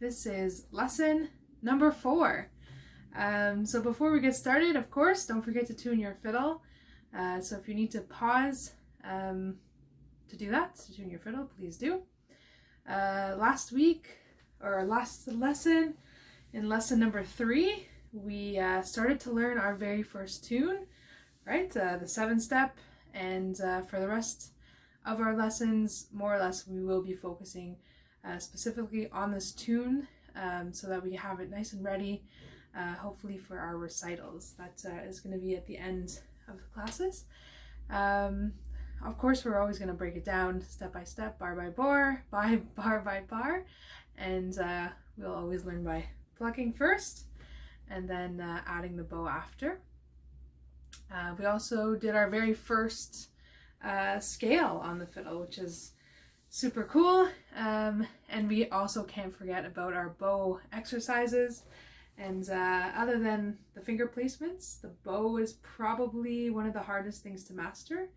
This is lesson number 4. So before we get started, of course, don't forget to tune your fiddle. So if you need to pause to do that, to tune your fiddle, please do. Last lesson, in lesson number 3, we started to learn our very first tune, right? The 7-step, and for the rest of our lessons, more or less, we will be focusing specifically on this tune so that we have it nice and ready, hopefully for our recitals. That is going to be at the end of the classes. Of course, we're always going to break it down step by step, bar by bar, bar by bar, and we'll always learn by plucking first and then adding the bow after. We also did our very first scale on the fiddle, which is super cool, and we also can't forget about our bow exercises. And other than the finger placements, the bow is probably one of the hardest things to master,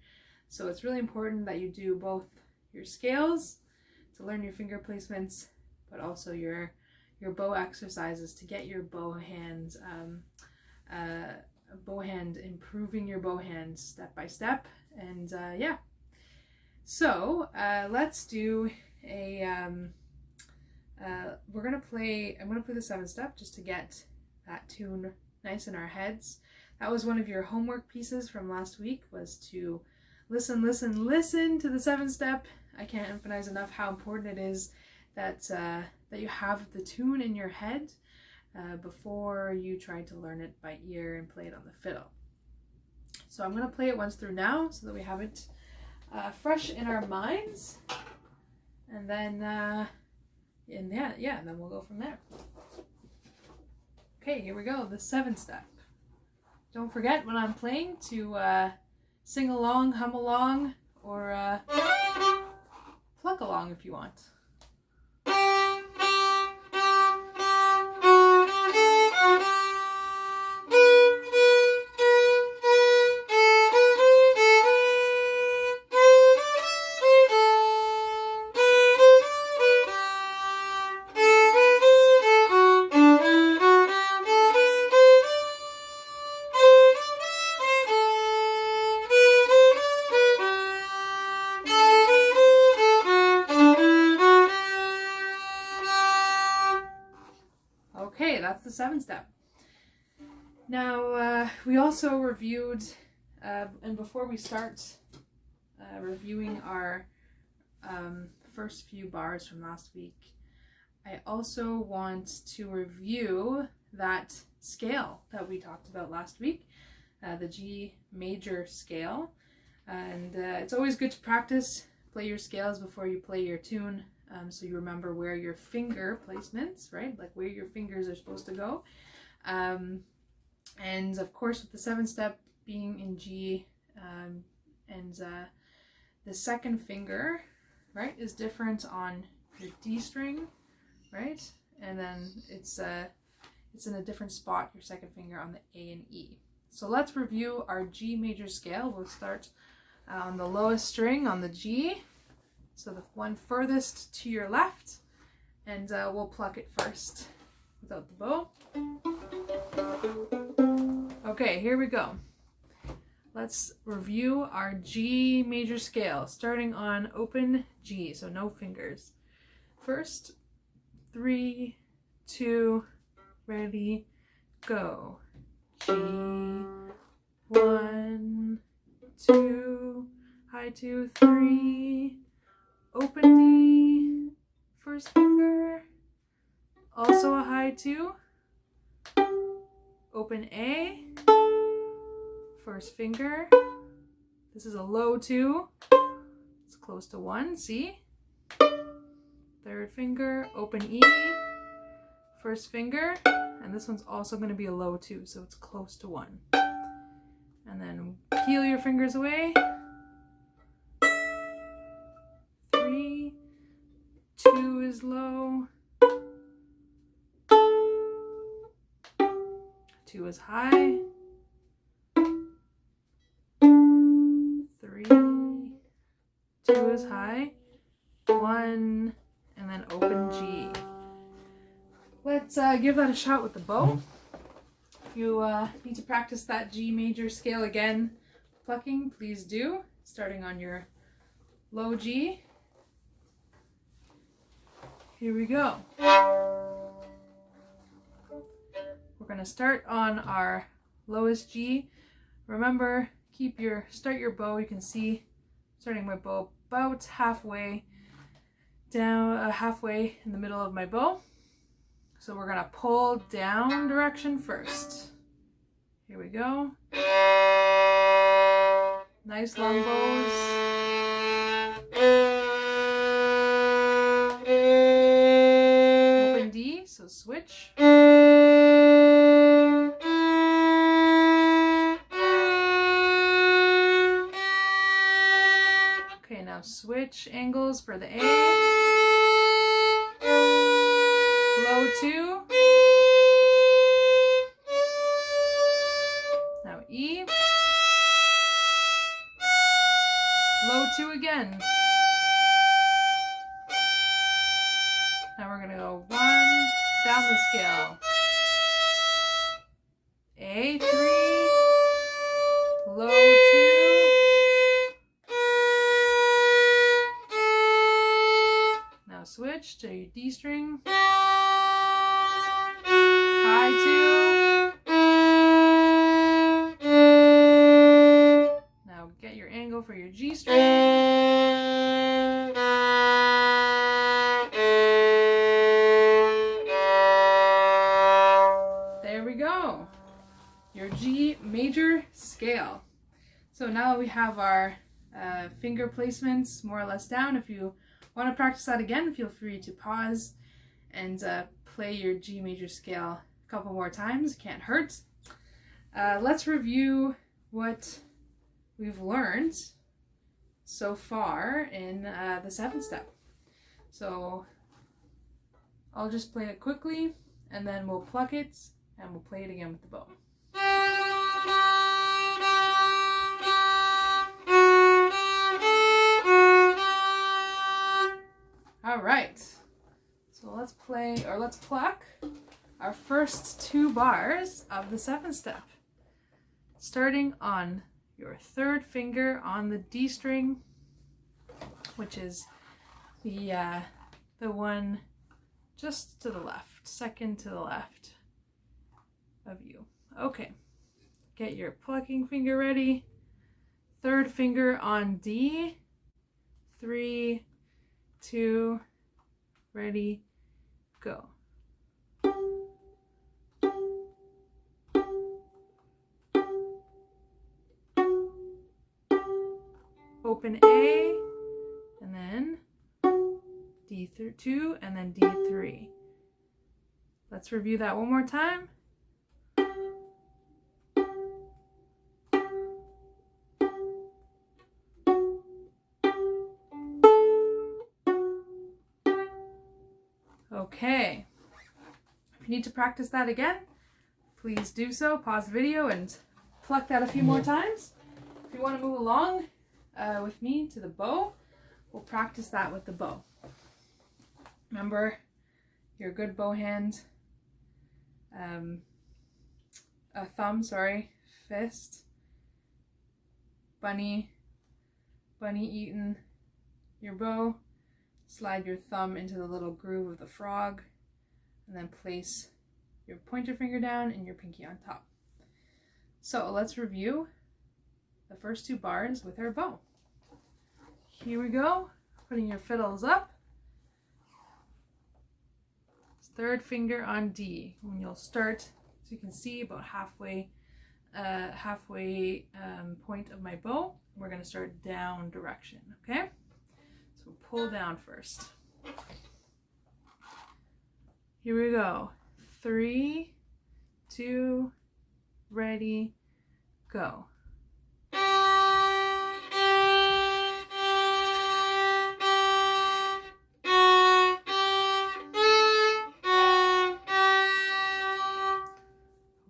so it's really important that you do both your scales to learn your finger placements, but also your bow exercises to get your bow hands improving your bow hands step by step. And yeah, so let's do I'm gonna play the 7-step just to get that tune nice in our heads. That was one of your homework pieces from last week, was to listen to the 7-step. I can't emphasize enough how important it is that you have the tune in your head before you try to learn it by ear and play it on the fiddle. So I'm gonna play it once through now so that we have it fresh in our minds, and then and then we'll go from there. Okay, here we go, the 7-step. Don't forget when I'm playing to sing along, hum along, or pluck along if you want. Okay, that's the 7-step. Now, we also reviewed, and before we start reviewing our first few bars from last week, I also want to review that scale that we talked about last week, the G major scale. And it's always good to practice, play your scales before you play your tune. So you remember where your finger placements, right? Like where your fingers are supposed to go. And of course, with the 7-step being in G, and the second finger, right, is different on your D string, right? And then it's in a different spot, your second finger, on the A and E. So let's review our G major scale. We'll start on the lowest string on the G. So the one furthest to your left, and we'll pluck it first without the bow. Okay, here we go. Let's review our G major scale, starting on open G, so no fingers. First, 3, 2, ready, go. G, 1, 2, high 2, 3, open D, first finger, also a high 2, open A, first finger, this is a low 2, it's close to 1, C, third finger, open E, first finger, and this one's also going to be a low 2, so it's close to 1. And then peel your fingers away. 3, 2 is low, 2 is high, 3, 2 is high, 1, and then open G. let's give that a shot with the bow. If you need to practice that G major scale again, plucking, please do. Starting on your low G. Here we go. We're going to start on our lowest G. Remember, start your bow. You can see starting my bow about halfway down, halfway in the middle of my bow. So we're gonna pull down direction first. Here we go. Nice long bows. Open D, so switch. Okay, now switch angles for the A. Low 2. Now E. Low 2 again. Now we're going to go 1 down the scale. A3. Low 2. Now switch to your D string. High 2. Now get your angle for your G string. There we go. Your G major scale. So now we have our finger placements more or less down. If you want to practice that again, feel free to pause and play your G major scale a couple more times. Can't hurt. Let's review what we've learned so far in the 7th step. So I'll just play it quickly and then we'll pluck it and we'll play it again with the bow. All right, so let's pluck our first 2 bars of the 7th step. Starting on your 3rd finger on the D string, which is the one just to the left, 2nd to the left of you. Okay, get your plucking finger ready. 3rd finger on D. 3, 2, ready, go. Open A, and then D2, and then D3. Let's review that one more time. Okay, if you need to practice that again, please do so. Pause the video and pluck that a few more times. If you want to move along with me to the bow, we'll practice that with the bow. Remember, your good bow hand, fist, bunny eating your bow. Slide your thumb into the little groove of the frog, and then place your pointer finger down and your pinky on top. So let's review the first 2 bars with our bow. Here we go, putting your fiddles up. 3rd finger on D, and you'll start, so you can see, about halfway point of my bow. We're going to start down direction, okay? So pull down first. Here we go. 3, 2, ready, go.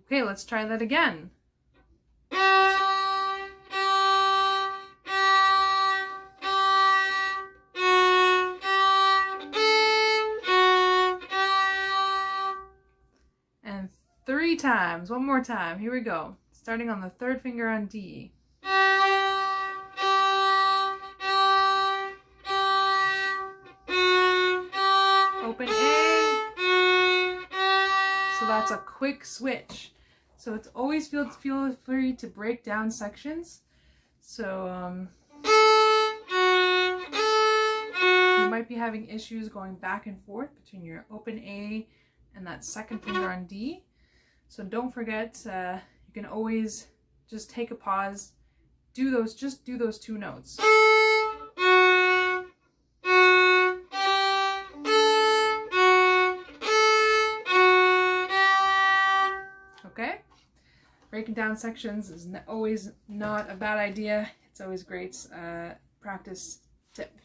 Okay, let's try that again. 3 times. One more time. Here we go. Starting on the 3rd finger on D. Open A. So that's a quick switch. So it's always feel free to break down sections. So you might be having issues going back and forth between your open A and that 2nd finger on D. So don't forget, you can always just take a pause, do those 2 notes. Okay? Breaking down sections is always not a bad idea. It's always great practice tip.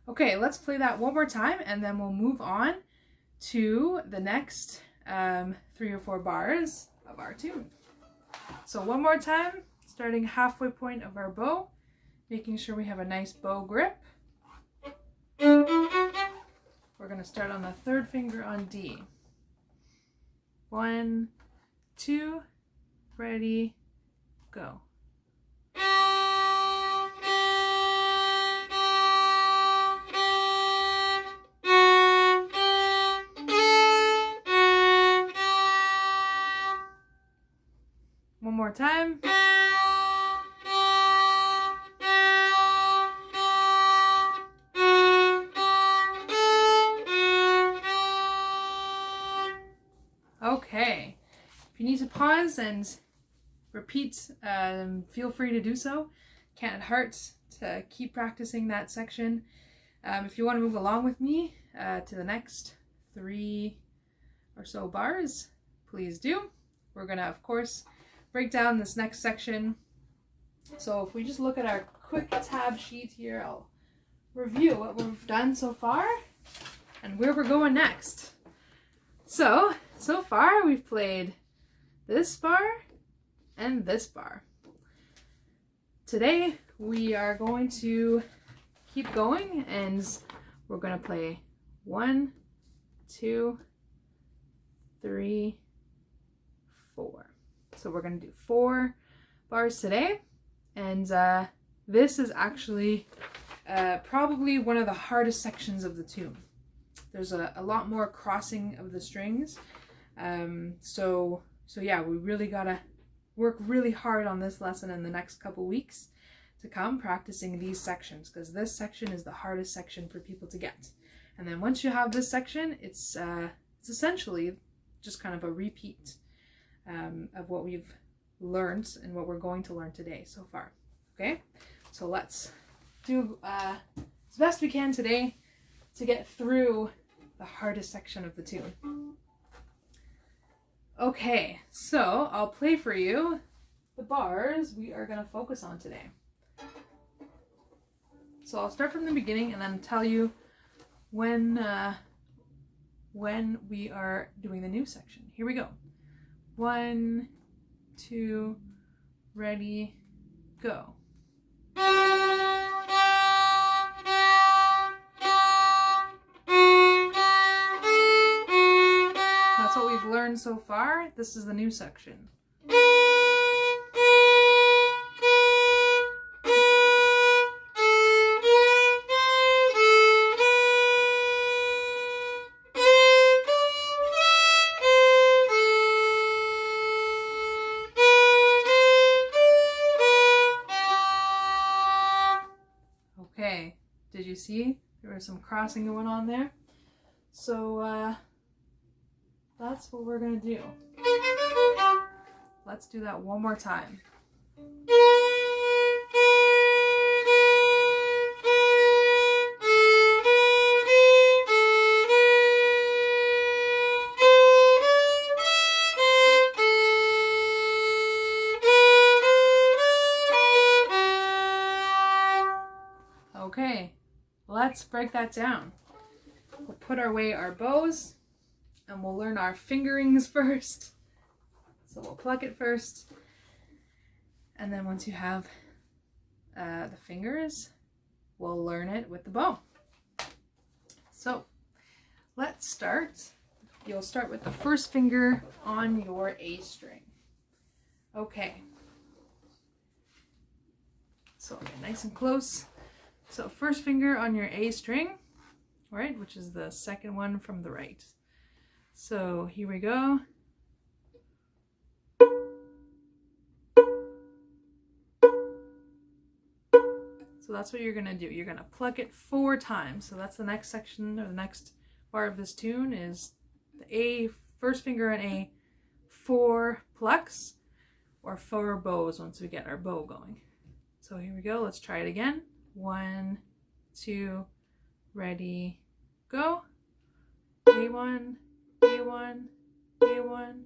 Okay, let's play that one more time and then we'll move on to the next 3 or 4 bars of our tune. So one more time, starting halfway point of our bow, making sure we have a nice bow grip. We're going to start on the 3rd finger on D. 1, 2, ready, go. One more time. Okay. If you need to pause and repeat, feel free to do so. Can't hurt to keep practicing that section. If you want to move along with me to the next 3 or so bars, please do. We're going to, of course, break down this next section. So if we just look at our quick tab sheet here, I'll review what we've done so far and where we're going next. So far we've played this bar and this bar. Today we are going to keep going and we're going to play 1, 2, 3, 4. So we're going to do 4 bars today, and this is actually probably one of the hardest sections of the tune. There's a lot more crossing of the strings, so yeah, we really gotta work really hard on this lesson in the next couple weeks to come, practicing these sections, because this section is the hardest section for people to get. And then once you have this section, it's essentially just kind of a repeat of what we've learned and what we're going to learn today so far. Okay, so let's do as best we can today to get through the hardest section of the tune. Okay, so I'll play for you the bars we are going to focus on today. So I'll start from the beginning and then tell you when we are doing the new section. Here we go. 1, 2, ready, go. That's what we've learned so far. This is the new section. Okay, did you see? There was some crossing going on there. So that's what we're gonna do. Let's do that one more time. Okay, let's break that down. We'll put away our bows and we'll learn our fingerings first. So we'll pluck it first. And then once you have the fingers, we'll learn it with the bow. So let's start you'll start with the first finger on your A string. Okay. So get nice and close. So first finger on your A string, right, which is the second one from the right. So here we go. So that's what you're going to do. You're going to pluck it 4 times. So that's the next section, or the next bar of this tune is the A, first finger on A, 4 plucks, or 4 bows once we get our bow going. So here we go. Let's try it again. 1, 2, ready, go. A1, A1, A1,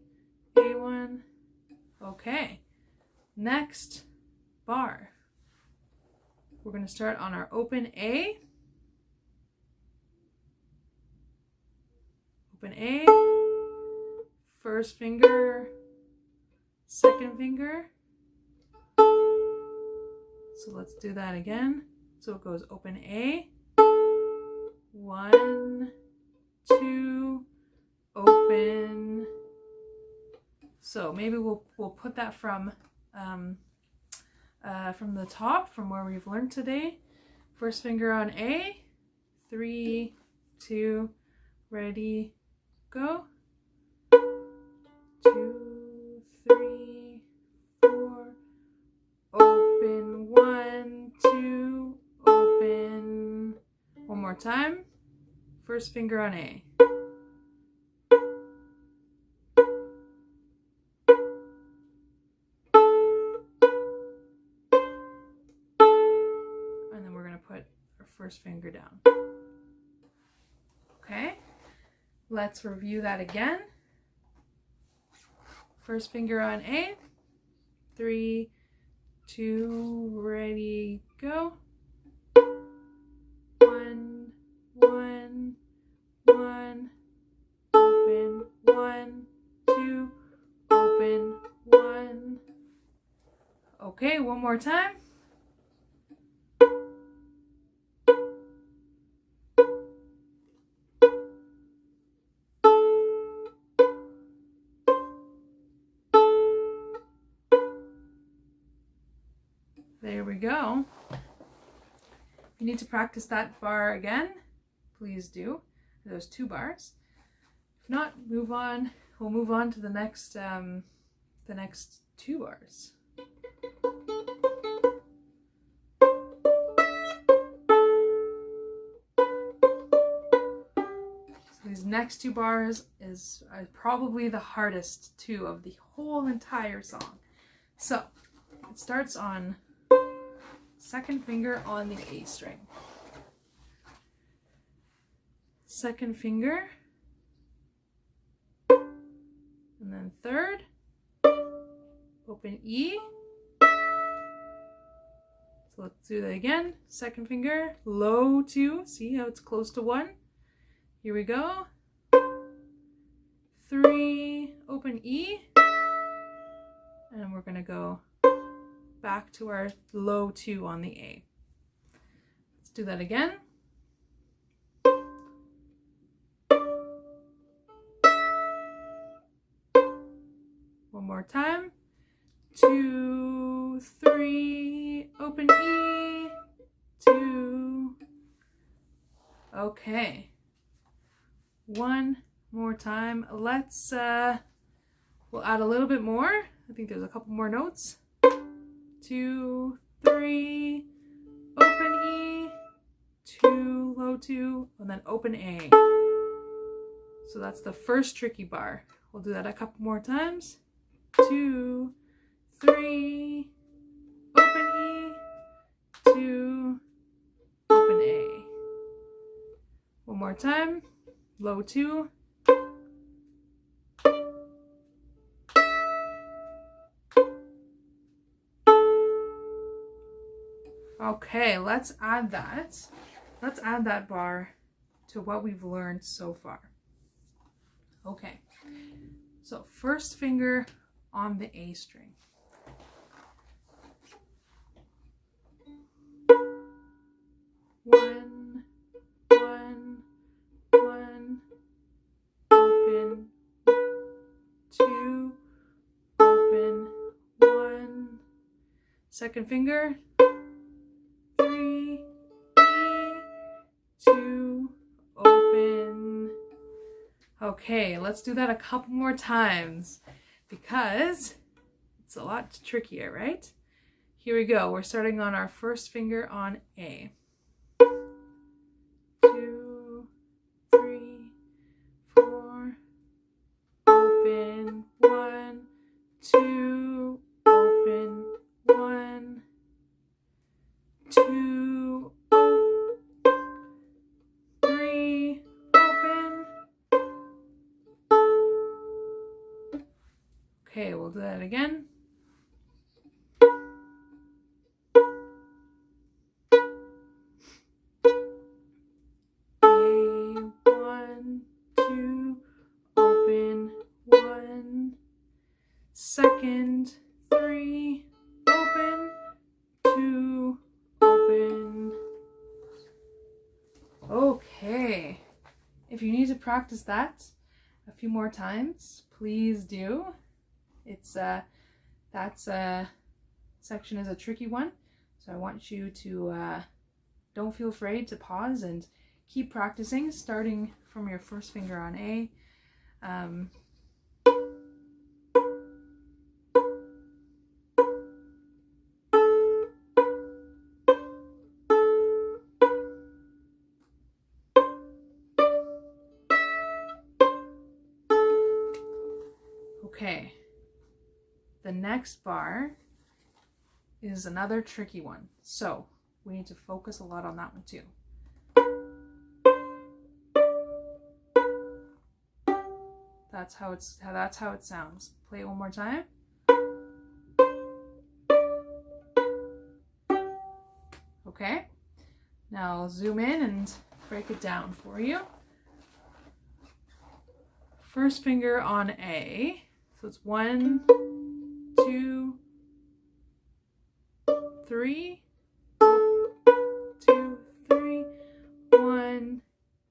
A1. Okay. Next bar. We're going to start on our open A. Open A. First finger, second finger. So let's do that again. So it goes open A. 1, 2, open. So maybe we'll put that from the top, from where we've learned today. First finger on A, 3, 2, ready, go. 2, 3, 4, open, 1, 2, open. One more time. First finger on A. First finger down. Okay, let's review that again. First finger on A, 3, 2, ready, go. 1, 1, 1, open, 1, 2, open, 1. Okay, one more time. There we go. If you need to practice that bar again, please do. Those 2 bars. If not, move on. We'll move on to the next 2 bars. So these next 2 bars are probably the hardest 2 of the whole entire song. So it starts on second finger on the A string. Second finger, and then third, open E. So let's do that again. Second finger, low 2. See how it's close to 1? Here we go. 3, open E. And we're going to go back to our low 2 on the A. Let's do that again. One more time. 2, 3, open E, 2. Okay. One more time. Let's we'll add a little bit more. I think there's a couple more notes. 2, 3, open E, 2, low 2, and then open A. So that's the first tricky bar. We'll do that a couple more times. 2, 3, open E, 2, open A. One more time. Low 2. Okay, let's add that. Let's add that bar to what we've learned so far. Okay, so first finger on the A string. One, 1, 1, open, second finger, 3, E, 2, open. Okay, let's do that a couple more times because it's a lot trickier, right? Here we go. We're starting on our first finger on A. 2, 3, 4, open, 1, 2, open, 1, 2, 3, open. Okay, we'll do that again. A, 1, 2, open, 1, second, 3, open, 2, open. Okay, if you need to practice that a few more times, please do. It's that section is a tricky one, so I want you to don't feel afraid to pause and keep practicing, starting from your first finger on A. Okay, the next bar is another tricky one, so we need to focus a lot on that one too. That's how it sounds. Play it one more time. Okay, now I'll zoom in and break it down for you. First finger on A, so it's 1, 2, 3, 2, 3, 1,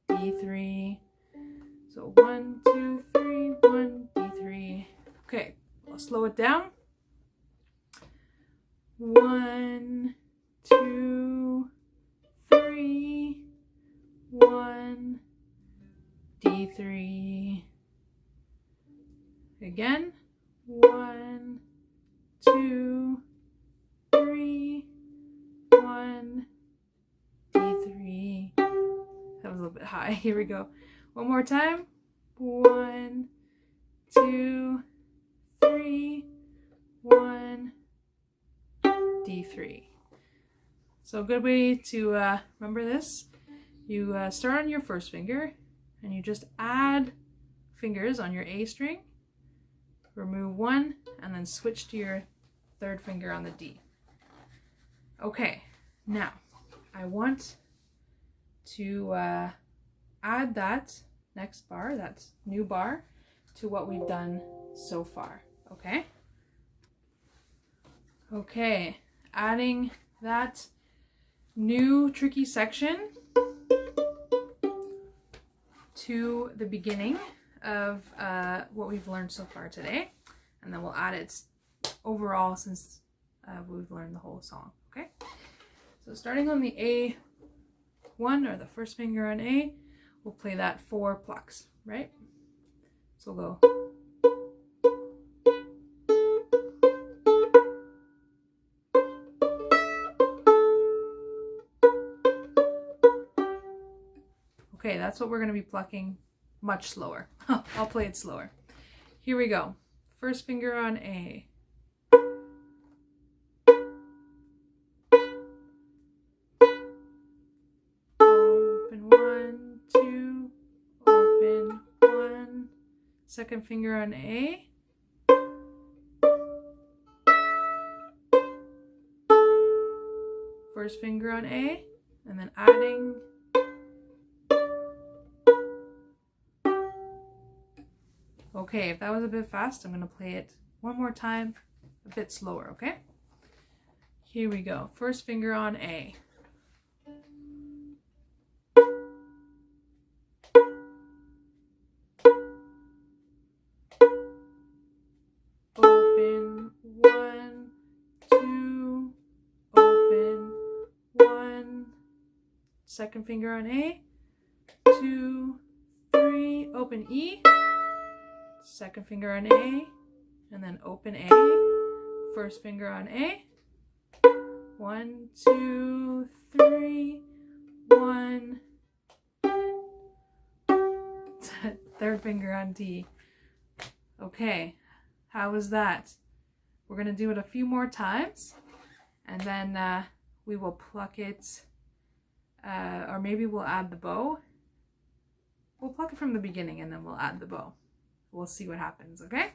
D3. So 1, 2, 3, 1, D3. Okay, I'll slow it down. 1, 2, 3, 1, D3. Again, 1, 2, 3, 1, D3. That was a little bit high. Here we go. One more time. 1, 2, 3, 1, D3. So a good way to remember this, you start on your first finger and you just add fingers on your A string, remove one, and then switch to your third finger on the D. Okay, now I want to add that next bar, that new bar, to what we've done so far, okay? Okay, adding that new tricky section to the beginning of what we've learned so far today, and then we'll add it overall since we've learned the whole song, okay? So starting on the A1, or the first finger on A, we'll play that 4 plucks, right? So we'll go. Okay, that's what we're going to be plucking much slower. I'll play it slower. Here we go. First finger on A. Open 1, 2, open 1. Second finger on A. First finger on A, and then adding. Okay, if that was a bit fast, I'm going to play it one more time, a bit slower, okay? Here we go. First finger on A. Open 1, 2, second finger on A, 2, 3, open E, second finger on A, and then open A, first finger on A, 1, 2, 3, 1, third finger on D. Okay, how was that? We're going to do it a few more times, and then we will pluck it, or maybe we'll add the bow. We'll pluck it from the beginning and then we'll add the bow. We'll see what happens, okay?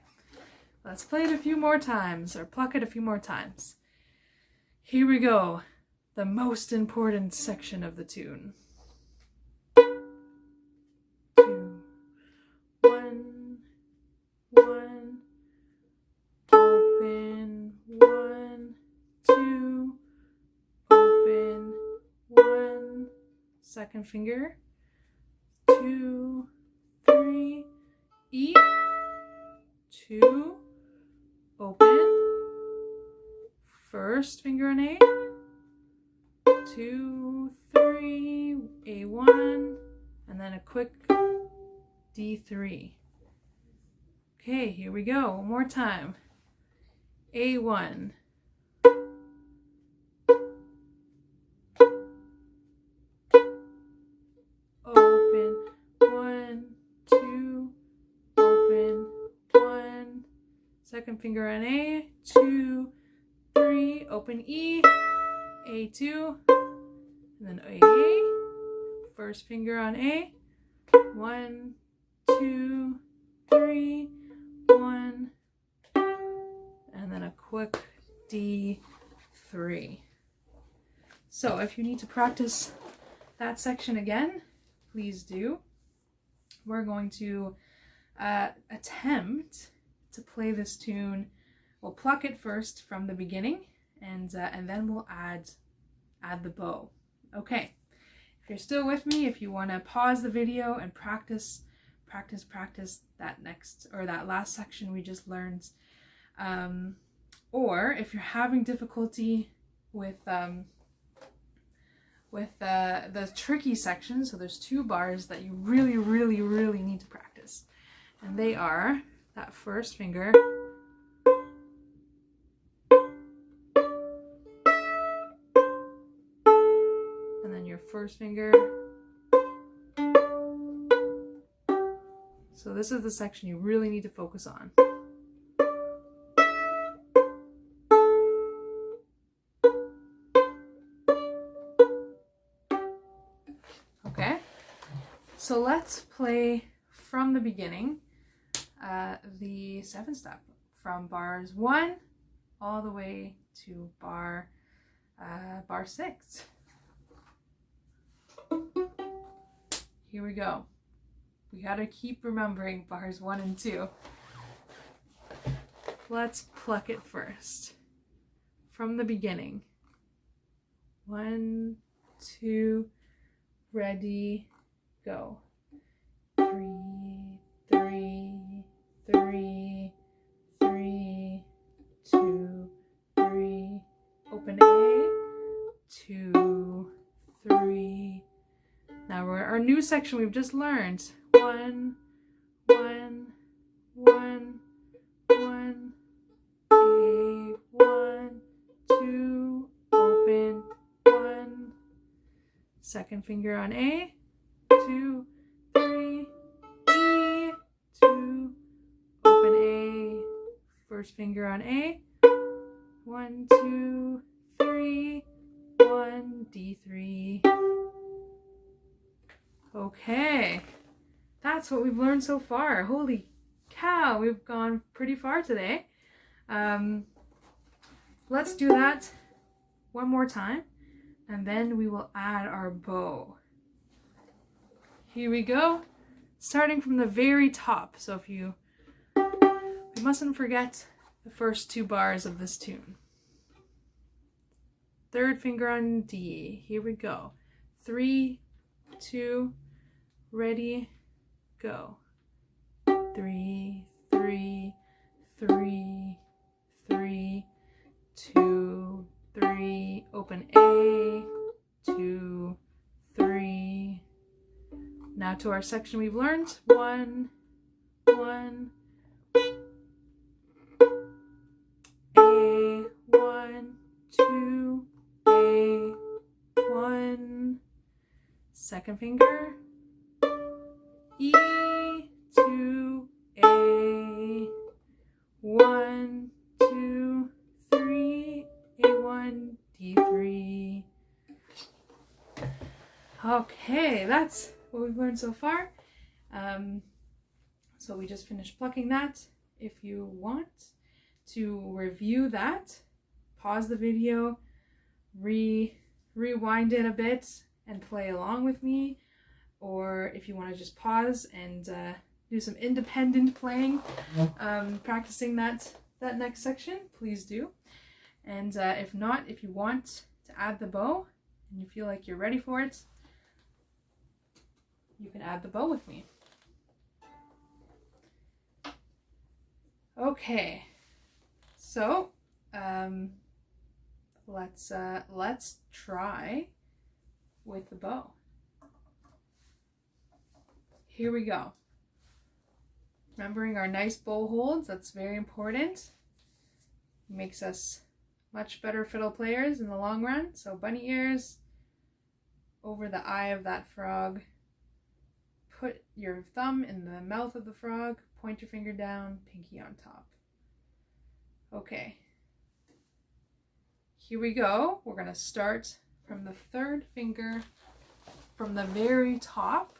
Let's play it a few more times, or pluck it a few more times. Here we go, the most important section of the tune. 2, 1, 1, open, 1, 2, open, 1, second finger, 2, 3, E, 2, open, first finger on A, 2, 3, A1, and then a quick D3. Okay, here we go, one more time. A1, open, 1, 2, open, 1, second finger on A, 2, 3, open E, A2, and then A, first finger on A, 1, 2, 3, 1, and then a quick D3. So if you need to practice that section again, please do. We're going to attempt to play this tune. We'll pluck it first from the beginning, and then we'll add the bow. Okay, if you're still with me, if you want to pause the video and practice that next, or that last section we just learned, or if you're having difficulty with the tricky section, so there's 2 bars that you really need to practice, and they are that first finger and then your first finger. So this is the section you really need to focus on. Okay, so let's play from the beginning, the 7th step, from bars 1 all the way to bar 6. Here we go. We gotta keep remembering bars 1 and 2. Let's pluck it first. From the beginning. 1, 2, ready, go. 3, 3, 3, 3, 2, 3, open A, 2, 3. Now we're our new section we've just learned. 1, 1, 1, 1, A, 1, 2, open, 1, second finger on A, 2, 3, E, 2, open A, first finger on A, 1, 2, 3, 1, D3. Okay, that's what we've learned so far. Holy cow, we've gone pretty far today. Let's do that one more time, and then we will add our bow. Here we go, starting from the very top. So we mustn't forget the first 2 bars of this tune. Third finger on D. Here we go. 3, 2, ready, go. 3, 3, 3, 3, 2, 3, open A, 2, 3, to our section we've learned. 1, 1, A, 1, 2, A, 1, second finger, E, 2, A, 1, 2, 3, A1, D3. Okay, that's what we've learned so far. So we just finished plucking that. If you want to review that, pause the video, rewind it a bit and play along with me. Or if you want to just pause and do some independent playing, practicing that next section, please do. And if not, if you want to add the bow and you feel like you're ready for it, you can add the bow with me. Okay, so let's try with the bow. Here we go. Remembering our nice bow holds, that's very important. Makes us much better fiddle players in the long run. So bunny ears over the eye of that frog. Put your thumb in the mouth of the frog, point your finger down, pinky on top. Okay, here we go. We're gonna start from the third finger from the very top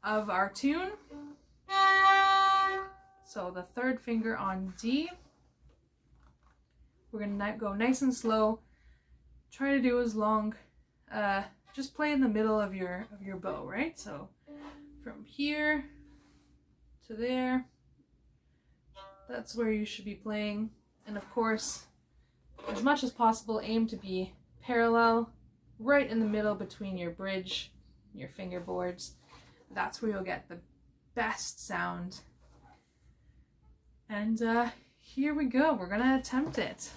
of our tune. So the third finger on D. We're gonna go nice and slow. Try to do as long, just play in the middle of your bow, right? So from here to there, that's where you should be playing. And of course, as much as possible, aim to be parallel, right in the middle between your bridge and your fingerboards. That's where you'll get the best sound. And here we go. We're gonna attempt it.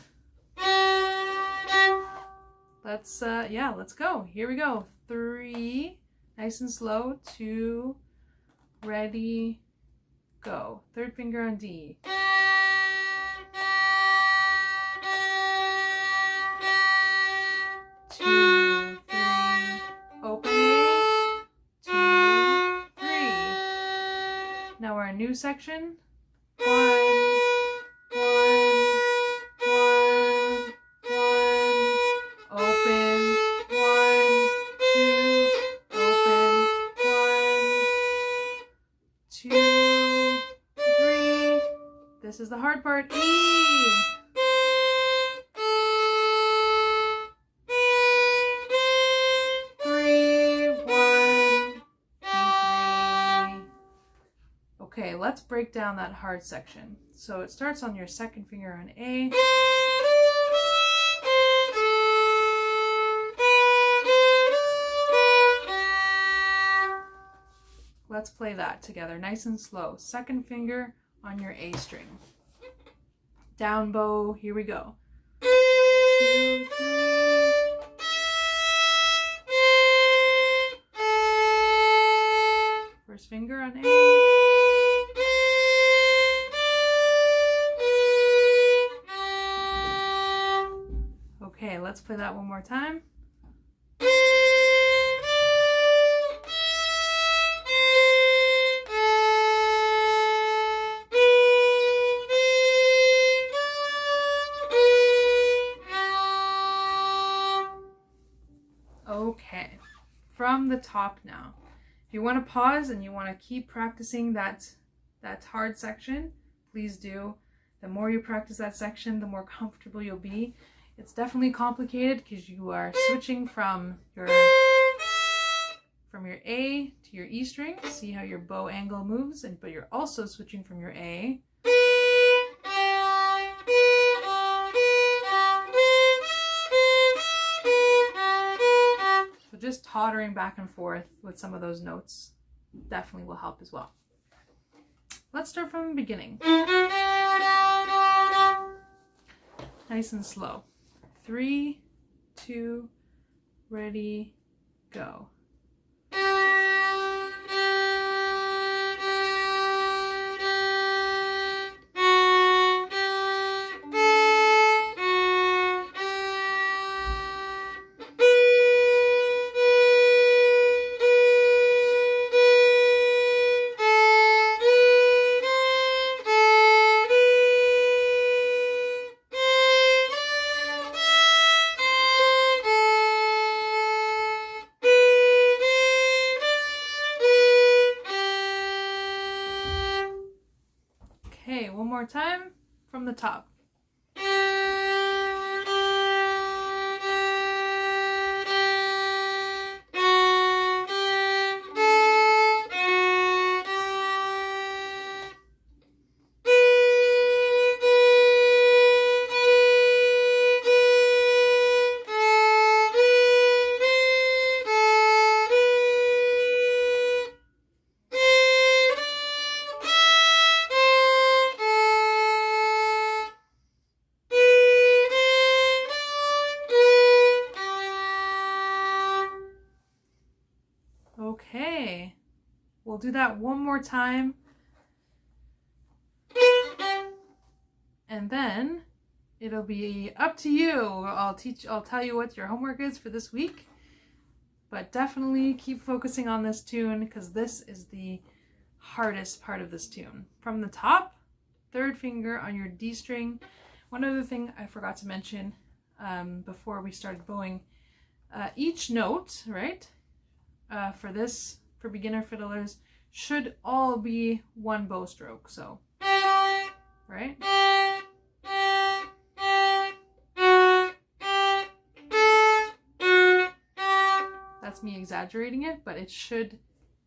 Let's go. Here we go. 3, nice and slow. 2, ready, go. Third finger on D. 2, 3, open A, 2, 3. Now we're in a new section. 1, 1, 1, 1, open, 1, 2, open, 1, 2, 3. This is the hard part. E. 3, 1, D3. Okay, let's break down that hard section. So it starts on your second finger on A. Let's play that together, nice and slow. Second finger on your A string. Down bow, here we go. 2, 3. First finger on A. Okay, let's play that one more time. Okay, from the top now. If you want to pause and you want to keep practicing that hard section, please do. The more you practice that section, the more comfortable you'll be. It's definitely complicated because you are switching from your A to your E string. See how your bow angle moves, but you're also switching from your A. So just tottering back and forth with some of those notes definitely will help as well. Let's start from the beginning. Nice and slow. 3, 2, ready, go. 3, Okay, one more time from the top. Okay, we'll do that one more time. And then it'll be up to you. I'll tell you what your homework is for this week. But definitely keep focusing on this tune because this is the hardest part of this tune. From the top, third finger on your D string. One other thing I forgot to mention before we started bowing, each note, right, for beginner fiddlers, should all be one bow stroke. So, right? That's me exaggerating it, but it should,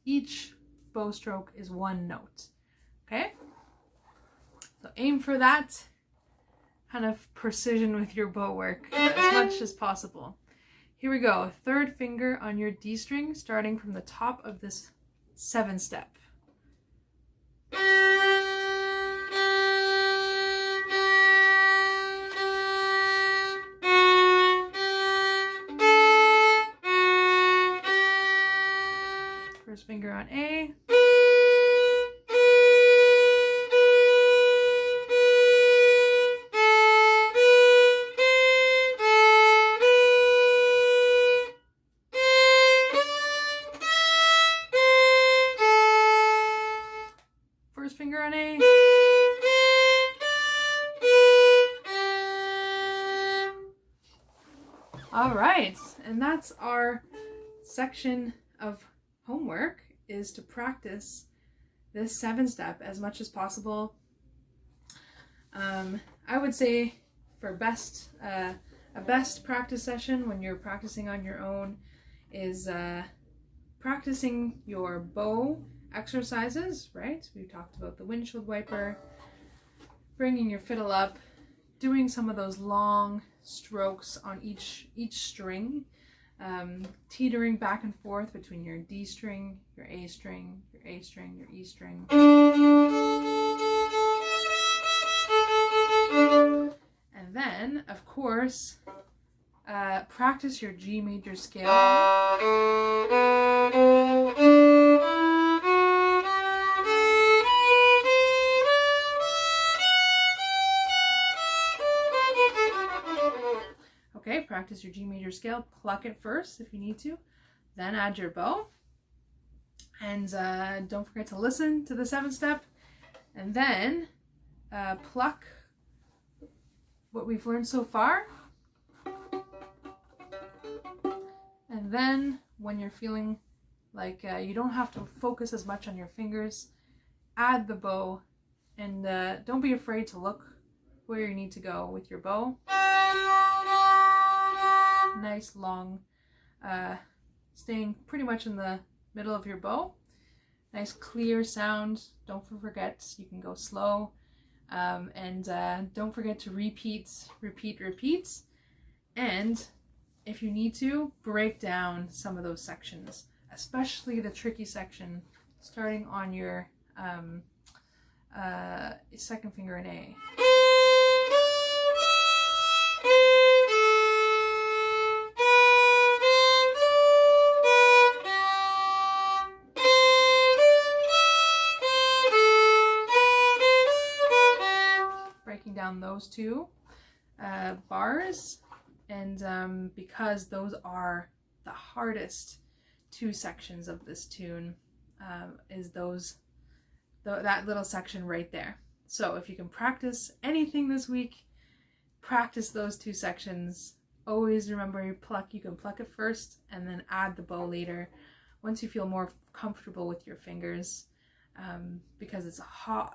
each bow stroke is one note. Okay? So aim for that kind of precision with your bow work as much as possible. Here we go. Third finger on your D string, starting from the top of this 7-step. First finger on A. First finger on A. All right, and that's our section of homework, is to practice this 7-step as much as possible. I would say for a best practice session when you're practicing on your own is practicing your bow exercises, right? We talked about the windshield wiper, bringing your fiddle up, doing some of those long strokes on each string, teetering back and forth between your D string, your A string, your A string, your E string. And then, of course, practice your G major scale. Okay, practice your G major scale. Pluck it first if you need to, then add your bow. And don't forget to listen to the 7-step, and then pluck what we've learned so far. And then when you're feeling like you don't have to focus as much on your fingers, add the bow, and don't be afraid to look where you need to go with your bow. Nice long, staying pretty much in the middle of your bow. Nice clear sound. Don't forget, you can go slow. And don't forget to repeat. And if you need to, break down some of those sections, especially the tricky section, starting on your second finger in A. Down those two bars, and because those are the hardest two sections of this tune, is that little section right there. So if you can practice anything this week, practice those two sections. Always remember you can pluck it first and then add the bow later once you feel more comfortable with your fingers. because it's hard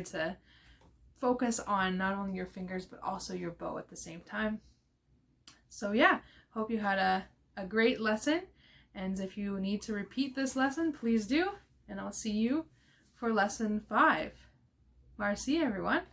to focus on not only your fingers but also your bow at the same time. So yeah, hope you had a great lesson, and if you need to repeat this lesson, please do, and I'll see you for lesson 5. Marcy, everyone.